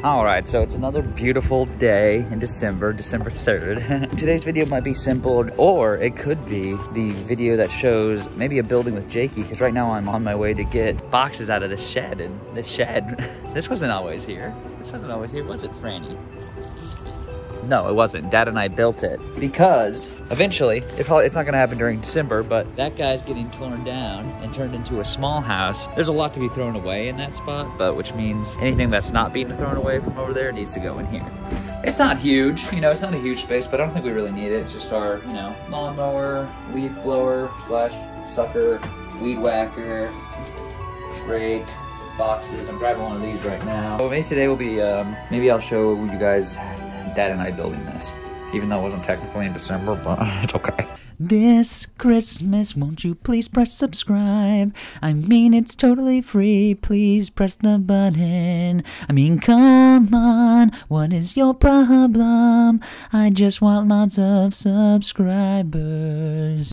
Alright, so it's another beautiful day in December 3rd. Today's video might be simple, or it could be the video that shows maybe a building with Jakey, because right now I'm on my way to get boxes out of this shed, and this shed, this wasn't always here. This wasn't always here, was it, Franny? No, it wasn't. Dad and I built it because eventually, it's not going to happen during December, but that guy's getting torn down and turned into a small house. There's a lot to be thrown away in that spot, but which means anything that's not being thrown away from over there needs to go in here. It's not huge, you know, it's not a huge space, but I don't think we really need it. It's just our, you know, lawnmower, leaf blower / sucker, weed whacker, rake, boxes. I'm grabbing one of these right now. So maybe today will be, maybe I'll show you guys Dad and I building this, even though it wasn't technically in December, but it's okay. This Christmas, won't you please press subscribe? I mean, it's totally free, please press the button. I mean, come on, what is your problem? I just want lots of subscribers.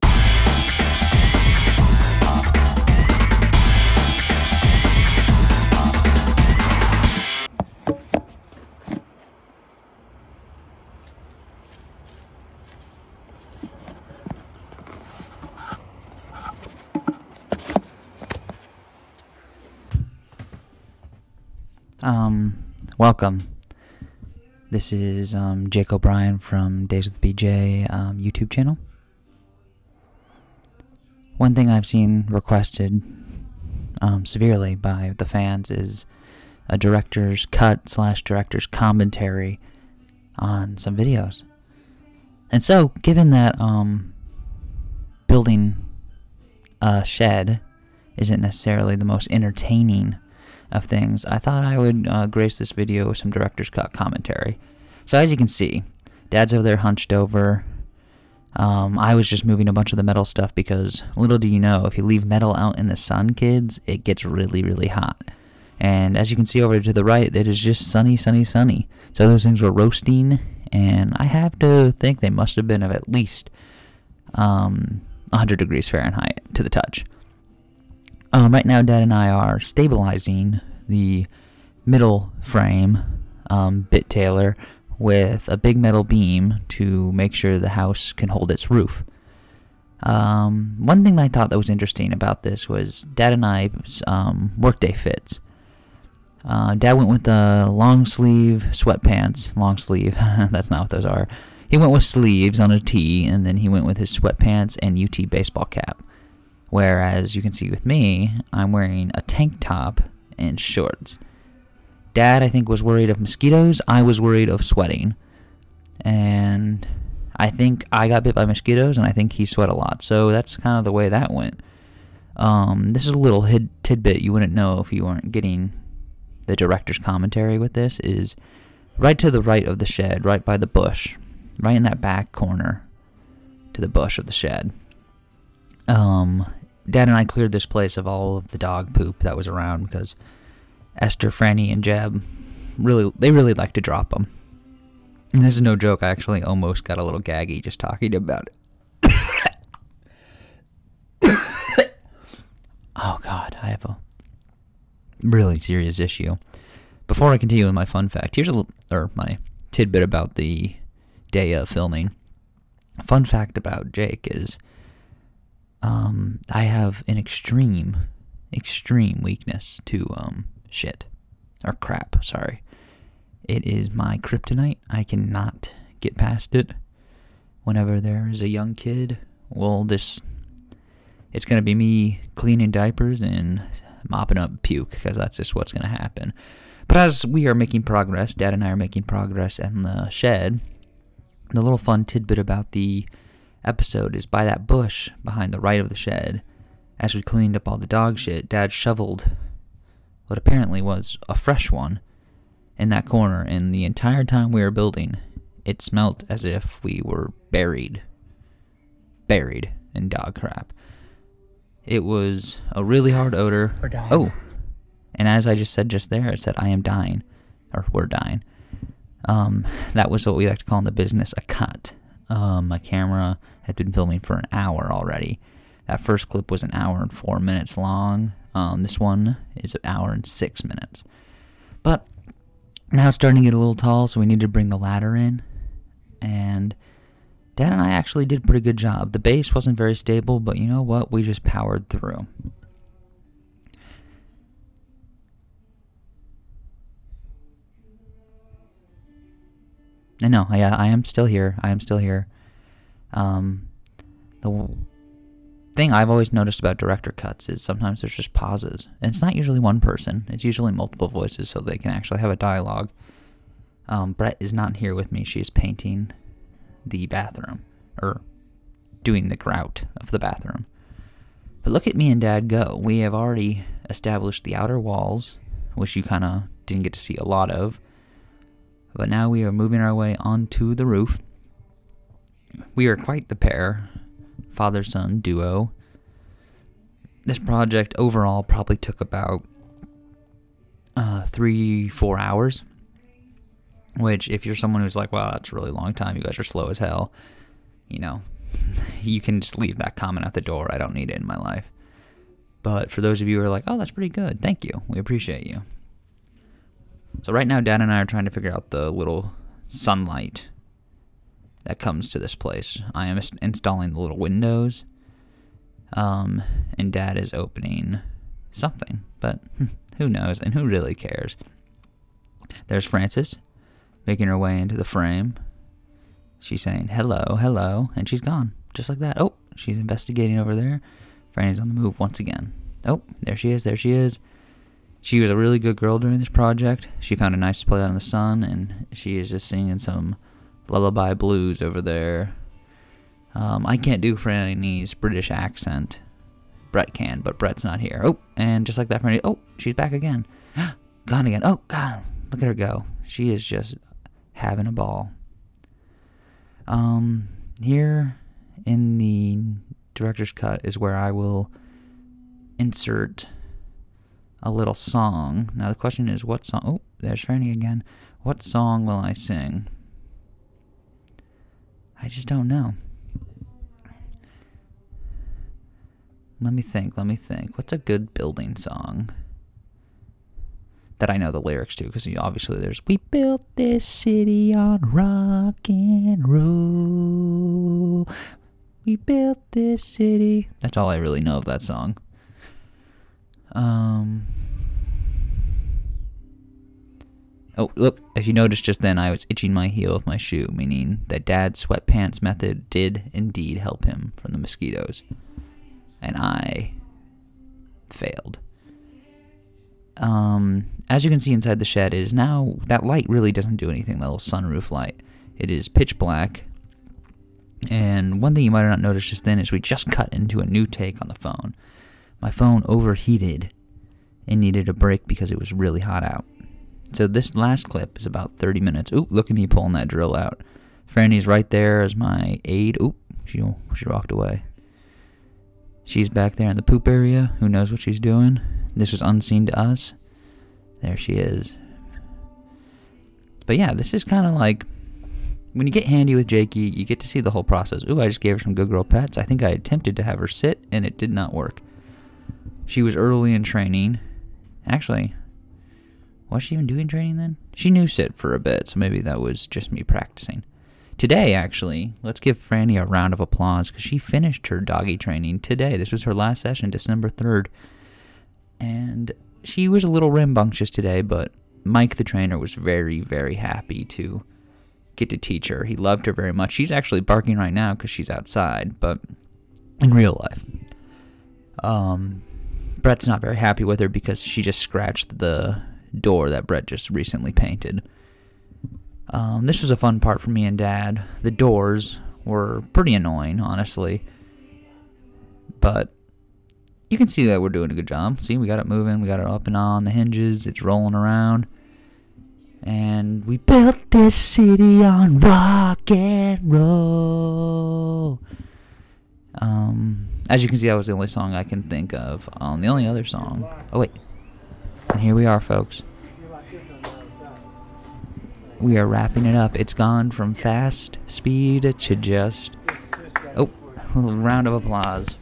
Welcome. This is Jake O'Brien from Days with BJ YouTube channel. One thing I've seen requested severely by the fans is a director's cut / director's commentary on some videos. And so, given that building a shed isn't necessarily the most entertaining of things, I thought I would grace this video with some director's cut commentary. So as you can see, Dad's over there hunched over. I was just moving a bunch of the metal stuff because little do you know, if you leave metal out in the sun, kids, it gets really, really hot. And as you can see over to the right, it is just sunny, sunny, sunny. So those things were roasting, and I have to think they must have been of at least 100 degrees Fahrenheit to the touch. Right now, Dad and I are stabilizing the middle frame bit Taylor with a big metal beam to make sure the house can hold its roof. One thing I thought that was interesting about this was Dad and I's workday fits. Dad went with the long sleeve sweatpants. Long sleeve, that's not what those are. He went with sleeves on a tee, and then he went with his sweatpants and UT baseball cap. Whereas you can see with me, I'm wearing a tank top and shorts. Dad, I think, was worried of mosquitoes. I was worried of sweating. And I think I got bit by mosquitoes, and I think he sweat a lot. So that's kind of the way that went. This is a little tidbit you wouldn't know if you weren't getting the director's commentary with this, is right to the right of the shed, right by the bush, right in that back corner to the bush of the shed. Dad and I cleared this place of all of the dog poop that was around because Esther, Franny, and Jeb really like to drop them. And this is no joke, I actually almost got a little gaggy just talking about it. Oh God, I have a really serious issue. Before I continue with my fun fact, here's my tidbit about the day of filming. Fun fact about Jake is I have an extreme weakness to shit or crap. Sorry, it is my kryptonite. I cannot get past it. Whenever there is a young kid, well, it's gonna be me cleaning diapers and mopping up puke, because that's just what's gonna happen. But as we are making progress, Dad and I are making progress in the shed. The little fun tidbit about the episode is by that bush behind the right of the shed. As we cleaned up all the dog shit, Dad shoveled what apparently was a fresh one in that corner, and the entire time we were building, it smelt as if we were buried in dog crap. It was a really hard odor. We're dying. Oh, and as I just said just there, it said I am dying, or we're dying. That was what we like to call in the business a cut. My camera had been filming for an hour already. That first clip was an hour and 4 minutes long. This one is an hour and 6 minutes. But Now it's starting to get a little tall, so we need to bring the ladder in. And Dad and I actually did a pretty good job. The base wasn't very stable, but you know what? We just powered through. I know, yeah, I am still here. I am still here. The thing I've always noticed about director cuts is sometimes there's just pauses. And it's not usually one person. It's usually multiple voices so they can actually have a dialogue. Brett is not here with me. She is painting the bathroom. Or doing the grout of the bathroom. But look at me and Dad go. We have already established the outer walls, which you kind of didn't get to see a lot of. But now we are moving our way onto the roof. We are quite the pair. Father-son duo. This project overall probably took about 3-4 hours. Which, if you're someone who's like, wow, that's a really long time, you guys are slow as hell, you know, you can just leave that comment at the door. I don't need it in my life. But for those of you who are like, oh, that's pretty good, thank you. We appreciate you. So right now, Dad and I are trying to figure out the little sunlight that comes to this place. I am installing the little windows, and Dad is opening something, but who knows, and who really cares? There's Frances, making her way into the frame. She's saying, hello, hello, and she's gone, just like that. Oh, she's investigating over there. Franny's on the move once again. Oh, there she is, there she is. She was a really good girl during this project. She found a nice play out in the sun, and she is just singing some lullaby blues over there. I can't do Franny's British accent. Brett can, but Brett's not here. Oh, and just like that, Franny, oh, she's back again. Gone again. Oh, God, look at her go. She is just having a ball. Here in the director's cut is where I will insert a little song. Now the question is, what song? Oh, there's Franny again. What song will I sing? I just don't know. Let me think. What's a good building song that I know the lyrics to? Because obviously there's, we built this city on rock and roll. We built this city. That's all I really know of that song. Oh, look, as you noticed just then, I was itching my heel with my shoe, meaning that Dad's sweatpants method did indeed help him from the mosquitoes. And I failed. As you can see inside the shed, it is now, that light really doesn't do anything, that little sunroof light. It is pitch black. And one thing you might have not noticed just then is we just cut into a new take on the phone. My phone overheated and needed a break because it was really hot out. So this last clip is about 30 minutes. Ooh, look at me pulling that drill out. Franny's right there as my aide. Ooh, she walked away. She's back there in the poop area. Who knows what she's doing? This was unseen to us. There she is. But yeah, this is kind of like, when you get handy with Jakey, you get to see the whole process. Ooh, I just gave her some good girl pets. I think I attempted to have her sit, and it did not work. She was early in training. Actually, was she even doing training then? She knew sit for a bit, so maybe that was just me practicing. Today, actually, let's give Franny a round of applause, because she finished her doggy training today. This was her last session, December 3rd. And she was a little rambunctious today, but Mike, the trainer, was very, very happy to get to teach her. He loved her very much. She's actually barking right now because she's outside, but in real life. Brett's not very happy with her because she just scratched the door that Brett just recently painted. This was a fun part for me and Dad. The doors were pretty annoying, honestly. But you can see that we're doing a good job. See, we got it moving. We got it up and on the hinges. It's rolling around. And we built this city on rock and roll. As you can see, that was the only song I can think of. The only other song... Oh, wait. And here we are, folks. We are wrapping it up. It's gone from fast speed to just... Oh, a little round of applause.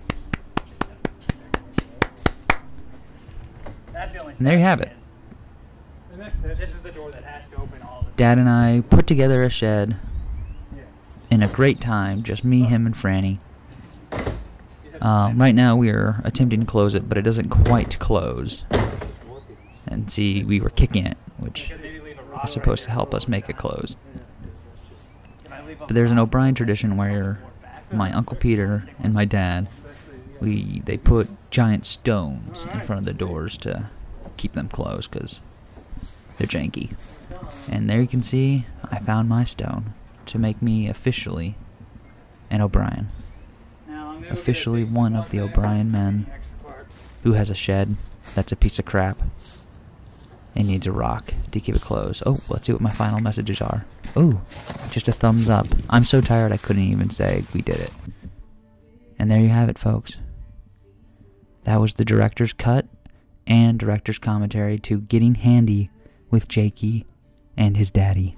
And there you have it. And this is the door that has to open all the time. Dad and I put together a shed in a great time, just me, him, and Franny. Right now we are attempting to close it, but it doesn't quite close. And see, we were kicking it, which was supposed to help us make it close. But there's an O'Brien tradition where my Uncle Peter and my dad, they put giant stones in front of the doors to keep them closed because they're janky. And there you can see I found my stone to make me officially an O'Brien. Officially one of the O'Brien men who has a shed that's a piece of crap and needs a rock to keep it closed. Oh, let's see what my final messages are. Oh, just a thumbs up. I'm so tired I couldn't even say we did it. And there you have it, folks. That was the director's cut and director's commentary to Getting Handy with Jakey and his daddy.